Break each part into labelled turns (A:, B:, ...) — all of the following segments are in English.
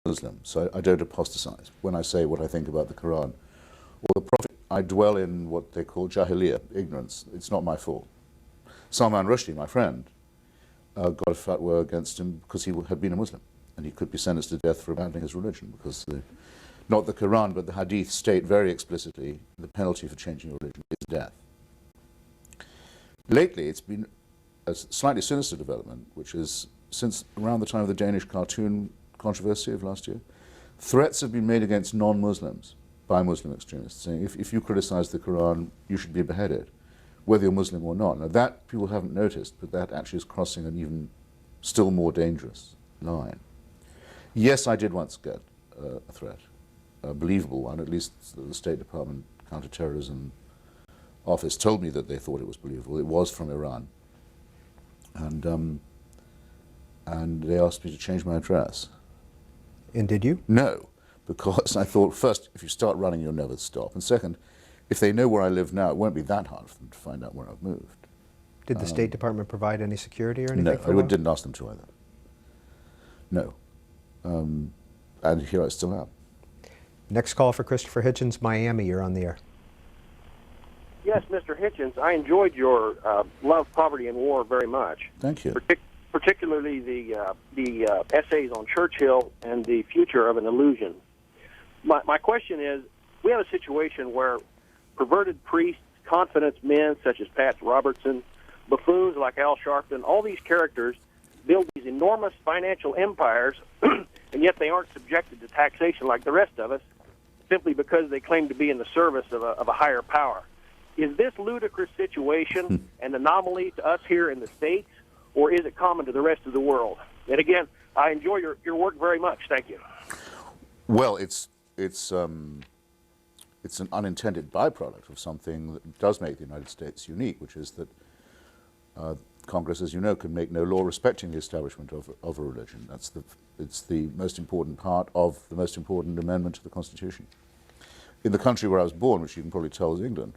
A: Muslim, so I don't apostatize when I say what I think about the Quran or the Prophet. I dwell in what they call jahiliyyah, ignorance. It's not my fault. Salman Rushdie, my friend, got a fatwa against him because he had been a Muslim, and he could be sentenced to death for abandoning his religion, because not the Quran but the Hadith state very explicitly the penalty for changing your religion is death. Lately, it's been a slightly sinister development, which is since around the time of the Danish cartoon controversy of last year, threats have been made against non-Muslims by Muslim extremists, saying if you criticize the Quran, you should be beheaded, whether you're Muslim or not. Now that people haven't noticed, but that actually is crossing an even still more dangerous line. Yes, I did once get a threat, a believable one. At least the State Department Counterterrorism Office told me that they thought it was believable. It was from Iran. And they asked me to change my address.
B: And did you?
A: No, because I thought, first, if you start running, you'll never stop. And second, if they know where I live now, it won't be that hard for them to find out where I've moved.
B: Did the State Department provide any security or anything?
A: No, I didn't ask them to either. No. And here I still am.
B: Next call for Christopher Hitchens, Miami. You're on the air.
C: Yes, Mr. Hitchens, I enjoyed your Love, Poverty, and War very much.
A: Thank you.
C: Particularly the essays on Churchill and the future of an illusion. My question is, we have a situation where perverted priests, confidence men such as Pat Robertson, buffoons like Al Sharpton, all these characters build these enormous financial empires, and yet they aren't subjected to taxation like the rest of us, simply because they claim to be in the service of a higher power. Is this ludicrous situation an anomaly to us here in the States, or is it common to the rest of the world? And again, I enjoy your work very much. Thank you.
A: Well, it's an unintended byproduct of something that does make the United States unique, which is that Congress, as you know, can make no law respecting the establishment of a religion. It's the most important part of the most important amendment to the Constitution. In the country where I was born, which you can probably tell is England,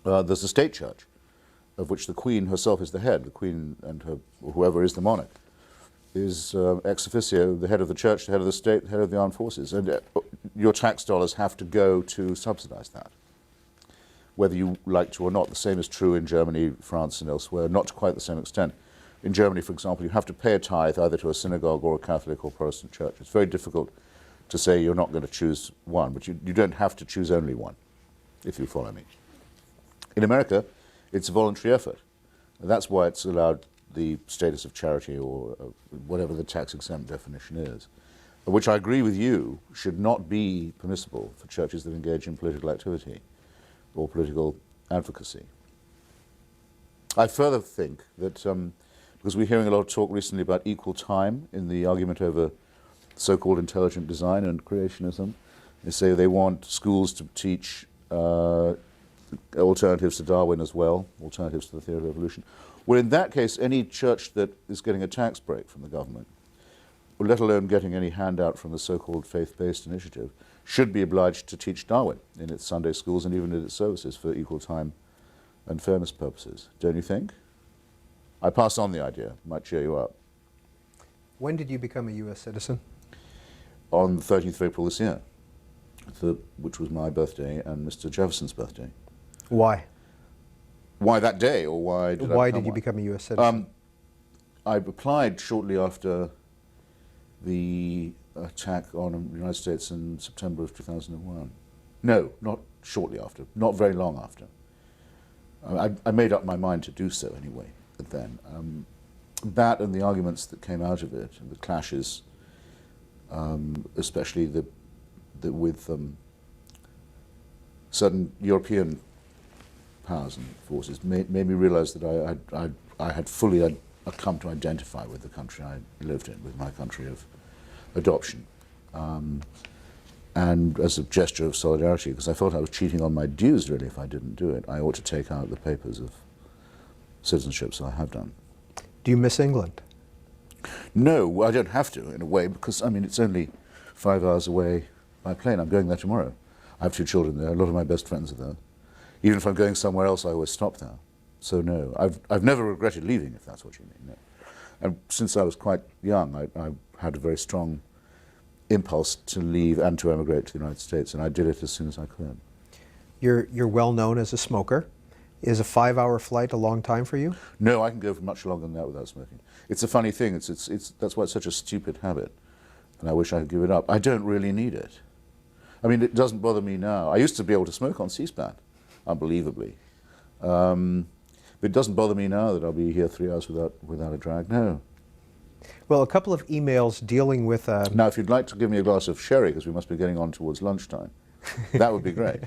A: there's a state church, of which the Queen herself is the head. The Queen and whoever is the monarch is ex officio the head of the church, the head of the state, the head of the armed forces. And your tax dollars have to go to subsidize that, whether you like to or not. The same is true in Germany, France, and elsewhere, not to quite the same extent. In Germany, for example, you have to pay a tithe either to a synagogue or a Catholic or Protestant church. It's very difficult to say you're not going to choose one, but you don't have to choose only one, if you follow me. In America, it's a voluntary effort. That's why it's allowed the status of charity, or whatever the tax-exempt definition is, which I agree with you should not be permissible for churches that engage in political activity or political advocacy. I further think that, because we're hearing a lot of talk recently about equal time in the argument over so-called intelligent design and creationism, they say they want schools to teach alternatives to Darwin as well, alternatives to the theory of evolution. Well, in that case, any church that is getting a tax break from the government, or let alone getting any handout from the so-called faith-based initiative, should be obliged to teach Darwin in its Sunday schools and even in its services for equal time and fairness purposes. Don't you think? I pass on the idea. Might cheer you up.
B: When did you become a U.S. citizen?
A: On the 13th of April this year, which was my birthday and Mr. Jefferson's birthday.
B: Why?
A: Why that day, or why did
B: Why did you become a U.S. citizen?
A: I applied shortly after the attack on the United States in September of 2001. No, not shortly after, not very long after. I made up my mind to do so anyway then. That and the arguments that came out of it, and the clashes, especially with certain European powers and forces, made me realize that I had fully come to identify with the country I lived in, with my country of adoption. And as a gesture of solidarity, because I felt I was cheating on my dues really if I didn't do it, I ought to take out the papers of citizenship, so I have done.
B: Do you miss England?
A: No, I don't have to in a way, because I mean it's only 5 hours away by plane. I'm going there tomorrow. I have 2 children there, a lot of my best friends are there. Even if I'm going somewhere else, I always stop there. So no, I've never regretted leaving, if that's what you mean. No. And since I was quite young, I had a very strong impulse to leave and to emigrate to the United States, and I did it as soon as I could.
B: You're well known as a smoker. Is a 5-hour flight a long time for you?
A: No, I can go for much longer than that without smoking. It's a funny thing. That's why it's such a stupid habit, and I wish I could give it up. I don't really need it. I mean, it doesn't bother me now. I used to be able to smoke on CSPAN, unbelievably. But it doesn't bother me now that I'll be here 3 hours without a drag. No.
B: Well, a couple of emails dealing with...
A: Now, if you'd like to give me a glass of sherry, because we must be getting on towards lunchtime, that would be great.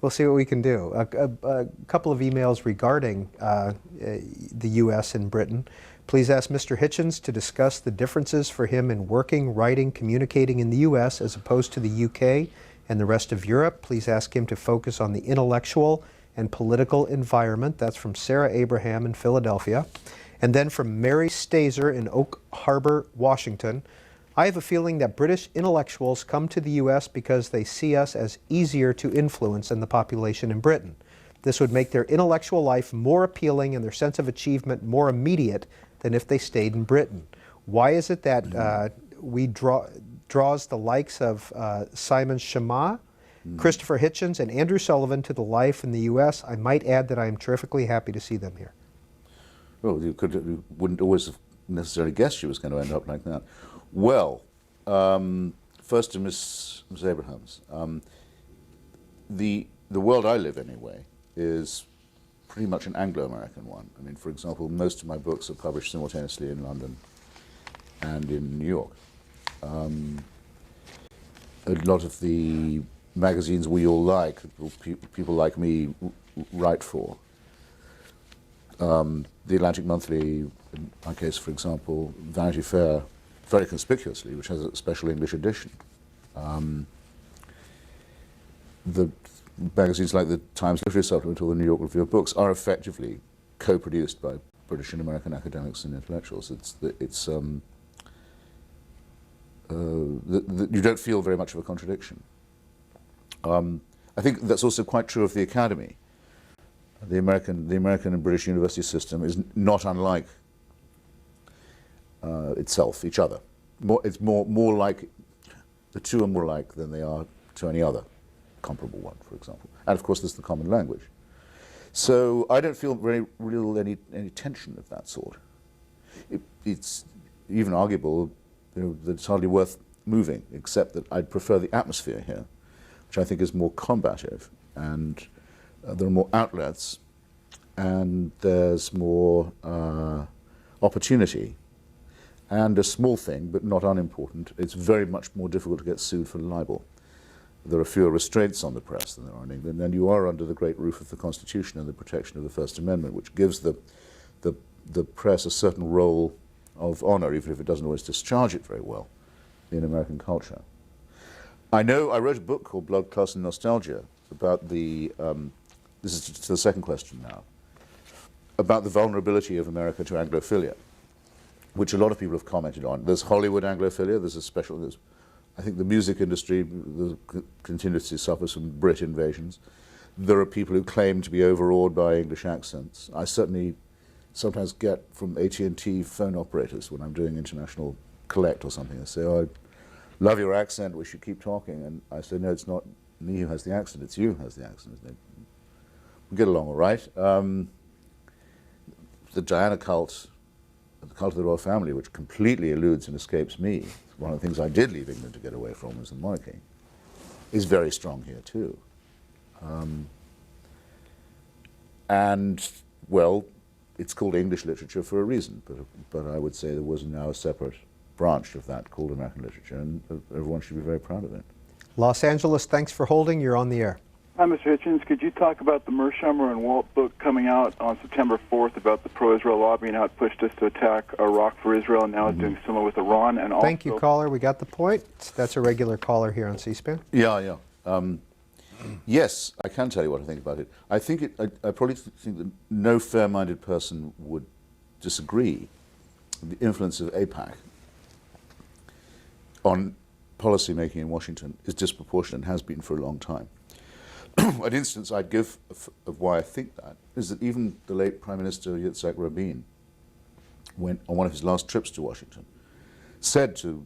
B: We'll see what we can do. A couple of emails regarding the U.S. and Britain. Please ask Mr. Hitchens to discuss the differences for him in working, writing, communicating in the U.S. as opposed to the U.K. and the rest of Europe. Please ask him to focus on the intellectual and political environment. That's from Sarah Abraham in Philadelphia. And then from Mary Stazer in Oak Harbor, Washington. I have a feeling that British intellectuals come to the U.S. because they see us as easier to influence than the population in Britain. This would make their intellectual life more appealing and their sense of achievement more immediate than if they stayed in Britain. Why is it that we draws the likes of Simon Schama, Christopher Hitchens, and Andrew Sullivan to the life in the U.S.? I might add that I am terrifically happy to see them here.
A: Well, you wouldn't always have necessarily guessed she was going to end up like that. Well, first to Miss Abrahams. The world I live anyway is pretty much an Anglo-American one. I mean, for example, most of my books are published simultaneously in London and in New York. A lot of the magazines we all like, people like me write for. The Atlantic Monthly, in my case, for example, Vanity Fair, very conspicuously, which has a special English edition. The magazines like the Times Literary Supplement or the New York Review of Books are effectively co-produced by British and American academics and intellectuals. You don't feel very much of a contradiction. I think that's also quite true of the Academy. The American and British university system is not unlike each other. It's more like, the two are more alike than they are to any other comparable one, for example. And of course, there's the common language. So I don't feel any tension of that sort. It's even arguable, that it's hardly worth moving, except that I'd prefer the atmosphere here, which I think is more combative, and there are more outlets, and there's more opportunity. And a small thing, but not unimportant, it's very much more difficult to get sued for libel. There are fewer restraints on the press than there are in England, and you are under the great roof of the Constitution and the protection of the First Amendment, which gives the press a certain role of honor, even if it doesn't always discharge it very well in American culture. I wrote a book called Blood, Class and Nostalgia about the, this is to the second question now, about the vulnerability of America to Anglophilia, which a lot of people have commented on. There's Hollywood Anglophilia, I think the music industry continuously suffers from Brit invasions. There are people who claim to be overawed by English accents. I certainly sometimes get from AT&T phone operators when I'm doing international collect or something. They say, "Oh, I love your accent, we should keep talking." And I say, "No, it's not me who has the accent, it's you who has the accent." We get along all right. The Diana cult, the cult of the royal family, which completely eludes and escapes me, one of the things I did leave England to get away from was the monarchy, is very strong here too. And, well, it's called English literature for a reason, but I would say there was now a separate branch of that called American literature, and everyone should be very proud of it.
B: Los Angeles, thanks for holding. You're on the air.
D: Hi, Mr. Hitchens. Could you talk about the Mearsheimer and Walt book coming out on September 4th about the pro-Israel lobby and how it pushed us to attack Iraq for Israel, and now it's doing similar with Iran? And also,
B: thank you, caller. We got the point. That's a regular caller here on C-SPAN.
A: Yeah. Yes, I can tell you what I think about it. I probably think that no fair-minded person would disagree with the influence of AIPAC on policy making in Washington is disproportionate and has been for a long time. An instance I'd give of why I think that is that even the late Prime Minister Yitzhak Rabin, on one of his last trips to Washington, said to